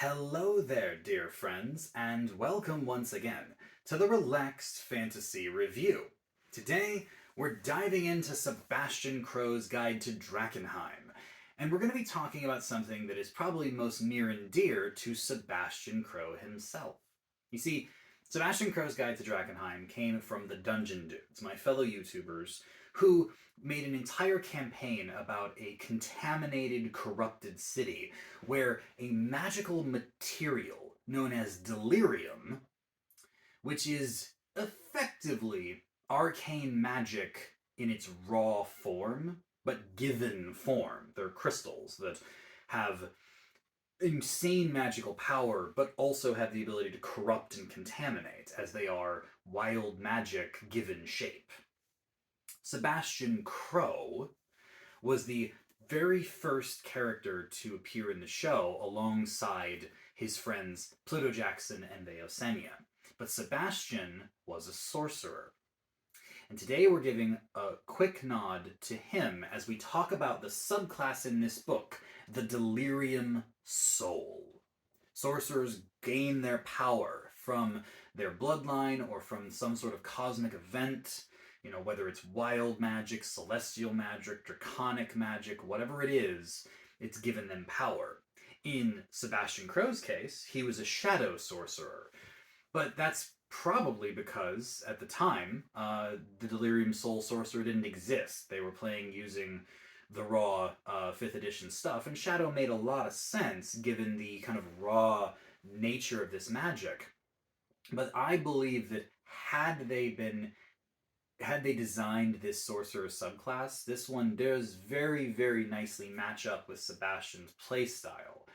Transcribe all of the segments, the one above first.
Hello there, dear friends, and welcome once again to the Relaxed Fantasy Review. Today, we're diving into Sebastian Crow's Guide to Drakenheim, and we're going to be talking about something that is probably most near and dear to Sebastian Crow himself. You see, Sebastian Crow's Guide to Drakenheim came from the Dungeon Dudes, my fellow YouTubers, who made an entire campaign about a contaminated, corrupted city where a magical material known as Delerium, which is effectively arcane magic in its raw form, but given form. They're crystals that have insane magical power, but also have the ability to corrupt and contaminate, as they are wild magic given shape. Sebastian Crow was the very first character to appear in the show alongside his friends Pluto Jackson and Veosenia. But Sebastian was a sorcerer. And today we're giving a quick nod to him as we talk about the subclass in this book, the Delerium Soul. Sorcerers gain their power from their bloodline or from some sort of cosmic event, whether it's wild magic, celestial magic, draconic magic, whatever it is, it's given them power. In Sebastian Crow's case, he was a shadow sorcerer. But that's probably because, at the time, the Delirium Soul Sorcerer didn't exist. They were playing using the raw 5th edition stuff, and Shadow made a lot of sense given the kind of raw nature of this magic. But I believe that had they designed this sorcerer subclass, this one does very, very nicely match up with Sebastian's playstyle.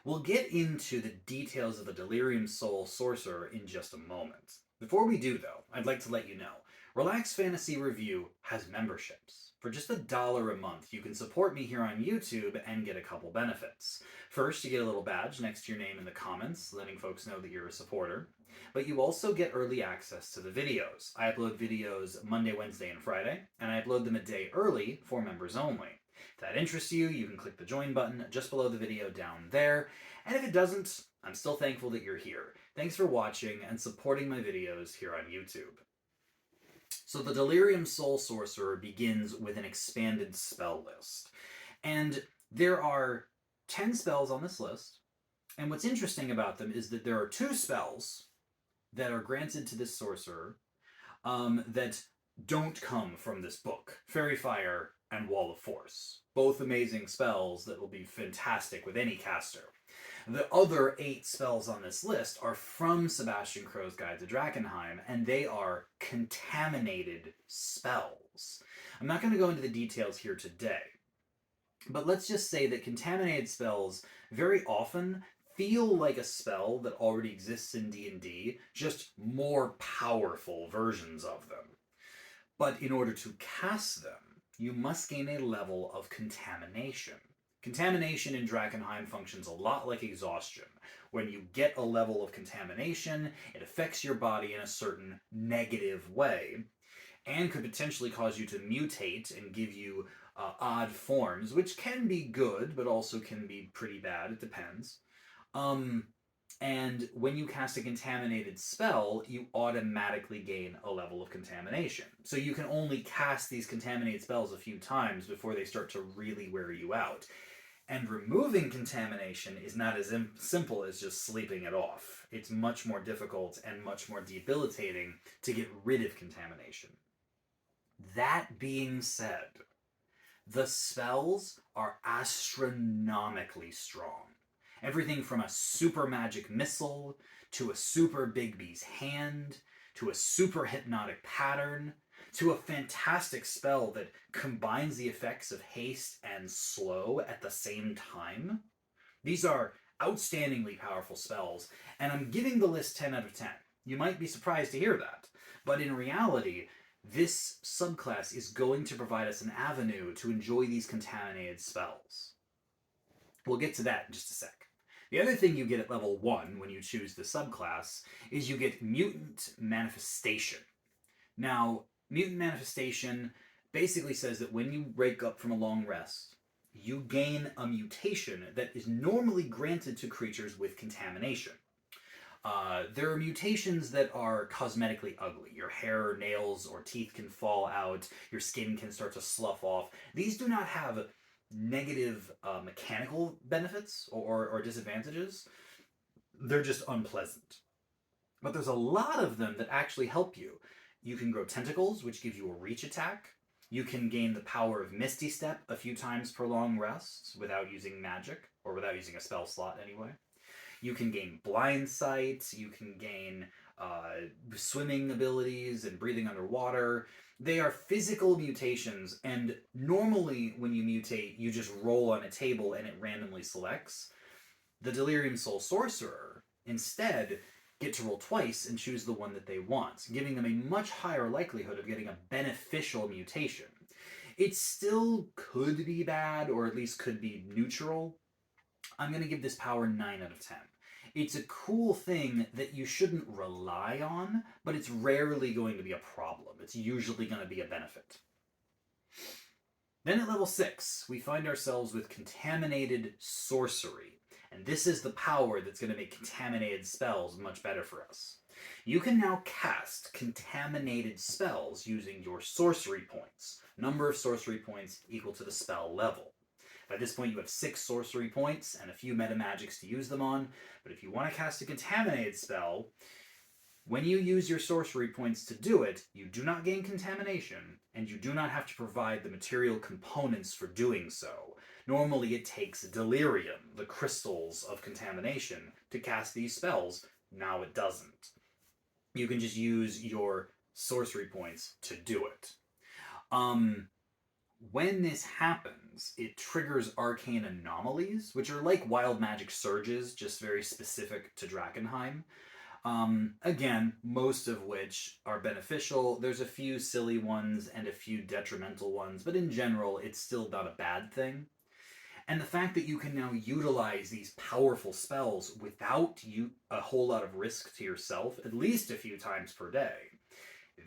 We'll get into the details of the Delirium Soul Sorcerer in just a moment. Before we do, though, I'd like to let you know, Relax Fantasy Review has memberships. For just $1 a month, you can support me here on YouTube and get a couple benefits. First, you get a little badge next to your name in the comments, letting folks know that you're a supporter. But you also get early access to the videos. I upload videos Monday, Wednesday, and Friday, and I upload them a day early for members only. If that interests you, you can click the join button just below the video down there. And if it doesn't, I'm still thankful that you're here. Thanks for watching and supporting my videos here on YouTube. So the Delirium Soul Sorcerer begins with an expanded spell list. And there are 10 spells on this list. And what's interesting about them is that there are 2 spells that are granted to this sorcerer that don't come from this book. Fairy Fire and Wall of Force. Both amazing spells that will be fantastic with any caster. The other 8 spells on this list are from Sebastian Crow's Guide to Drakenheim, and they are contaminated spells. I'm not going to go into the details here today, but let's just say that contaminated spells very often feel like a spell that already exists in D&D, just more powerful versions of them. But in order to cast them, you must gain a level of contamination. Contamination in Drakenheim functions a lot like exhaustion. When you get a level of contamination, it affects your body in a certain negative way, and could potentially cause you to mutate and give you odd forms, which can be good, but also can be pretty bad. It depends. And when you cast a contaminated spell, you automatically gain a level of contamination. So you can only cast these contaminated spells a few times before they start to really wear you out. And removing contamination is not as simple as just sleeping it off. It's much more difficult and much more debilitating to get rid of contamination. That being said, the spells are astronomically strong. Everything from a super magic missile, to a super Big B's hand, to a super hypnotic pattern, to a fantastic spell that combines the effects of haste and slow at the same time. These are outstandingly powerful spells, and I'm giving the list 10 out of 10. You might be surprised to hear that, but in reality, this subclass is going to provide us an avenue to enjoy these contaminated spells. We'll get to that in just a sec. The other thing you get at level 1 when you choose the subclass is you get Mutant Manifestation. Now, Mutant Manifestation basically says that when you wake up from a long rest you gain a mutation that is normally granted to creatures with contamination. There are mutations that are cosmetically ugly. Your hair, nails, or teeth can fall out. Your skin can start to slough off. These do not have negative mechanical benefits or disadvantages. They're just unpleasant. But there's a lot of them that actually help you. You can grow tentacles, which give you a reach attack. You can gain the power of Misty Step a few times per long rest without using magic, or without using a spell slot anyway. You can gain blind sight. You can gain swimming abilities and breathing underwater. They are physical mutations, and normally when you mutate, you just roll on a table and it randomly selects. The Delerium Soul Sorcerer, instead, get to roll twice and choose the one that they want, giving them a much higher likelihood of getting a beneficial mutation. It still could be bad, or at least could be neutral. I'm going to give this power 9 out of 10. It's a cool thing that you shouldn't rely on, but it's rarely going to be a problem. It's usually going to be a benefit. Then at level 6, we find ourselves with Contaminated Sorcery. And this is the power that's going to make contaminated spells much better for us. You can now cast contaminated spells using your sorcery points. Number of sorcery points equal to the spell level. By this point, you have 6 sorcery points and a few meta magics to use them on. But if you want to cast a contaminated spell, when you use your sorcery points to do it, you do not gain contamination, and you do not have to provide the material components for doing so. Normally it takes Delerium, the crystals of contamination, to cast these spells. Now it doesn't. You can just use your sorcery points to do it. When this happens, it triggers arcane anomalies, which are like wild magic surges, just very specific to Drakkenheim. Again, most of which are beneficial. There's a few silly ones and a few detrimental ones, but in general, it's still not a bad thing. And the fact that you can now utilize these powerful spells without a whole lot of risk to yourself, at least a few times per day,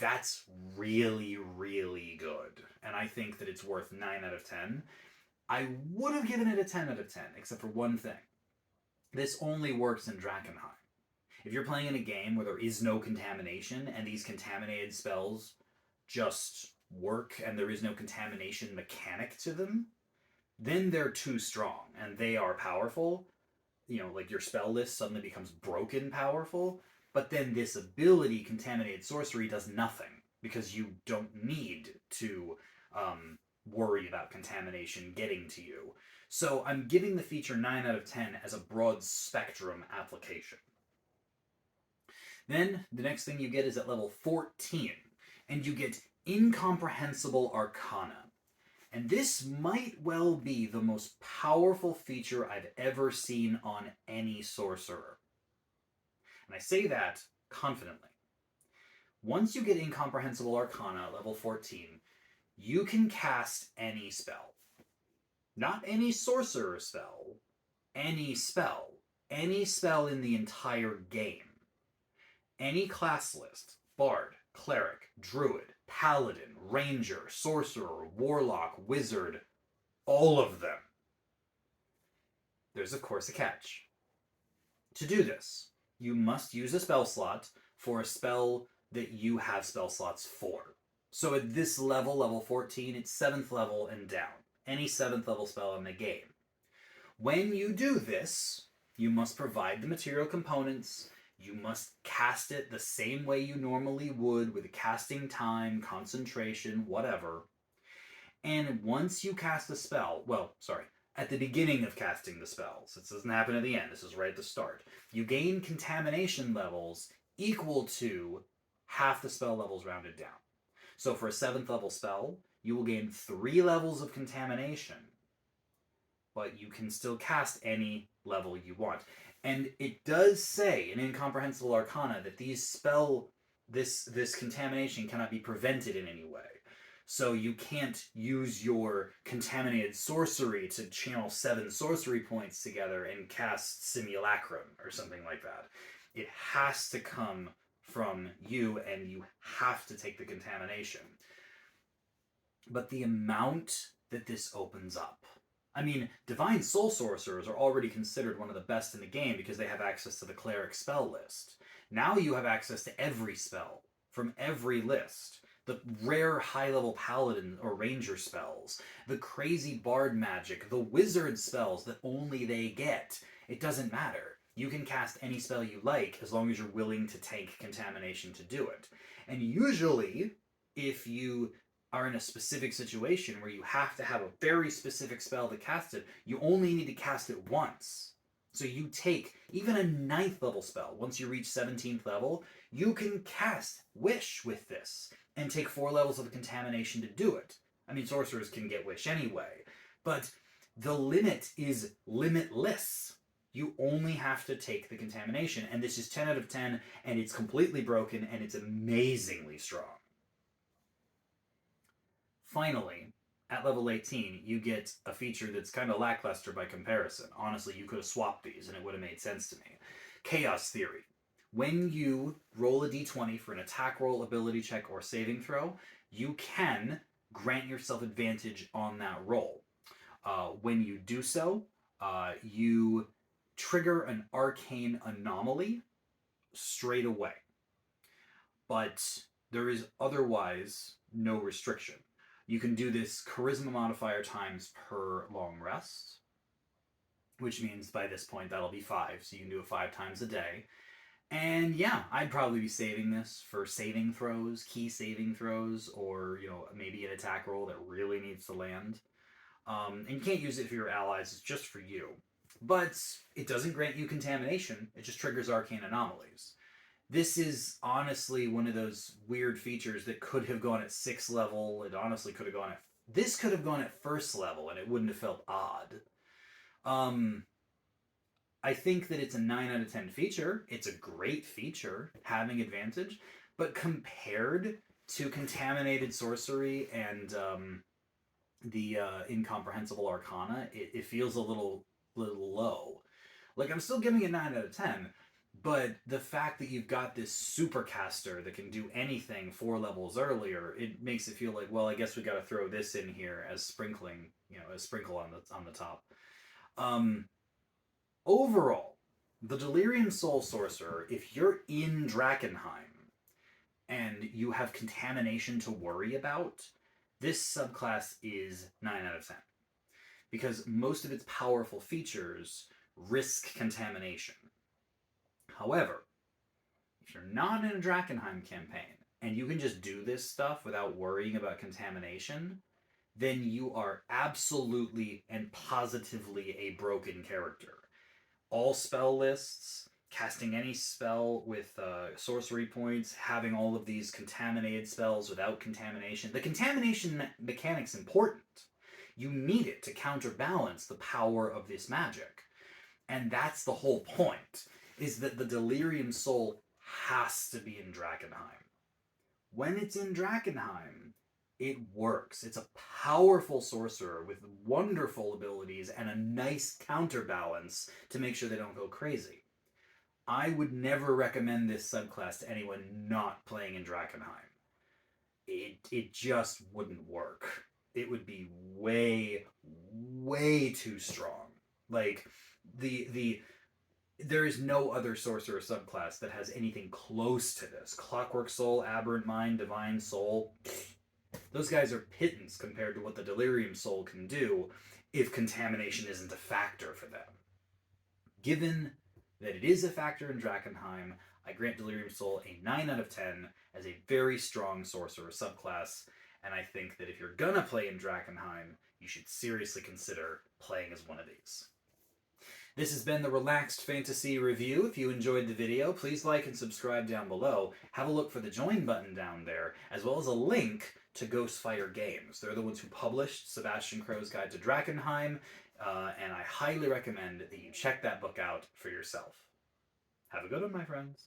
that's really, really good. And I think that it's worth 9 out of 10. I would have given it a 10 out of 10, except for one thing. This only works in Drakkenheim. If you're playing in a game where there is no contamination and these contaminated spells just work and there is no contamination mechanic to them, then they're too strong and they are powerful. You know, like your spell list suddenly becomes broken powerful, but then this ability, Contaminated Sorcery, does nothing because you don't need to worry about contamination getting to you. So I'm giving the feature 9 out of 10 as a broad spectrum application. Then the next thing you get is at level 14, and you get Incomprehensible Arcana. And this might well be the most powerful feature I've ever seen on any sorcerer. And I say that confidently. Once you get Incomprehensible Arcana at level 14, you can cast any spell. Not any sorcerer spell, any spell. Any spell in the entire game. Any class list, Bard, Cleric, Druid, Paladin, Ranger, Sorcerer, Warlock, Wizard, all of them. There's of course a catch. To do this, you must use a spell slot for a spell that you have spell slots for. So at this level, level 14, it's 7th level and down. Any 7th level spell in the game. When you do this, you must provide the material components. You must cast it the same way you normally would, with casting time, concentration, whatever. And once you cast a spell, at the beginning of casting the spells, this doesn't happen at the end, this is right at the start, you gain contamination levels equal to half the spell levels rounded down. So for a 7th level spell, you will gain 3 levels of contamination, but you can still cast any level you want. And it does say in Incomprehensible Arcana that this contamination cannot be prevented in any way. So you can't use your Contaminated Sorcery to channel 7 sorcery points together and cast Simulacrum or something like that. It has to come from you, and you have to take the contamination. But the amount that this opens up, I mean, Divine Soul Sorcerers are already considered one of the best in the game because they have access to the Cleric spell list. Now you have access to every spell from every list. The rare high level paladin or ranger spells, the crazy bard magic, the wizard spells that only they get. It doesn't matter. You can cast any spell you like as long as you're willing to take contamination to do it. And usually, if you are in a specific situation where you have to have a very specific spell to cast it, you only need to cast it once. So you take even a 9th level spell. Once you reach 17th level, you can cast Wish with this and take 4 levels of contamination to do it. I mean, sorcerers can get Wish anyway, but the limit is limitless. You only have to take the contamination, and this is 10 out of 10, and it's completely broken, and it's amazingly strong. Finally, at level 18, you get a feature that's kind of lackluster by comparison. Honestly, you could have swapped these and it would have made sense to me. Chaos Theory. When you roll a d20 for an attack roll, ability check, or saving throw, you can grant yourself advantage on that roll. When you do so, you trigger an arcane anomaly straight away. But there is otherwise no restriction. You can do this charisma modifier times per long rest, which means by this point that'll be 5, so you can do it 5 times a day. And yeah, I'd probably be saving this for saving throws, key saving throws, or maybe an attack roll that really needs to land. And you can't use it for your allies; it's just for you. But it doesn't grant you contamination; it just triggers arcane anomalies. This is honestly one of those weird features that could have gone at 6th level. It honestly could have gone at... This could have gone at 1st level, and it wouldn't have felt odd. I think that it's a 9 out of 10 feature. It's a great feature, having advantage. But compared to Contaminated Sorcery and the Incomprehensible Arcana, it feels a little low. Like, I'm still giving it 9 out of 10, but the fact that you've got this supercaster that can do anything 4 levels earlier, it makes it feel like, well, I guess we got to throw this in here as sprinkling, as sprinkle on the top. Overall, the Delerium Soul Sorcerer, if you're in Drakkenheim and you have contamination to worry about, this subclass is 9 out of 10. Because most of its powerful features risk contamination. However, if you're not in a Drakkenheim campaign and you can just do this stuff without worrying about contamination, then you are absolutely and positively a broken character. All spell lists, casting any spell with sorcery points, having all of these contaminated spells without contamination. The contamination mechanic's important. You need it to counterbalance the power of this magic. And that's the whole point, is that the Delerium Soul has to be in Drakkenheim. When it's in Drakkenheim, it works. It's a powerful sorcerer with wonderful abilities and a nice counterbalance to make sure they don't go crazy. I would never recommend this subclass to anyone not playing in Drakkenheim. It just wouldn't work. It would be way, way too strong. Like, there is no other sorcerer subclass that has anything close to this. Clockwork Soul, Aberrant Mind, Divine Soul... Those guys are pittance compared to what the Delerium Soul can do if contamination isn't a factor for them. Given that it is a factor in Drakkenheim, I grant Delerium Soul a 9 out of 10 as a very strong sorcerer subclass, and I think that if you're gonna play in Drakkenheim, you should seriously consider playing as one of these. This has been the Relaxed Fantasy Review. If you enjoyed the video, please like and subscribe down below. Have a look for the join button down there, as well as a link to Ghostfire Games. They're the ones who published Sebastian Crow's Guide to Drakkenheim, and I highly recommend that you check that book out for yourself. Have a good one, my friends.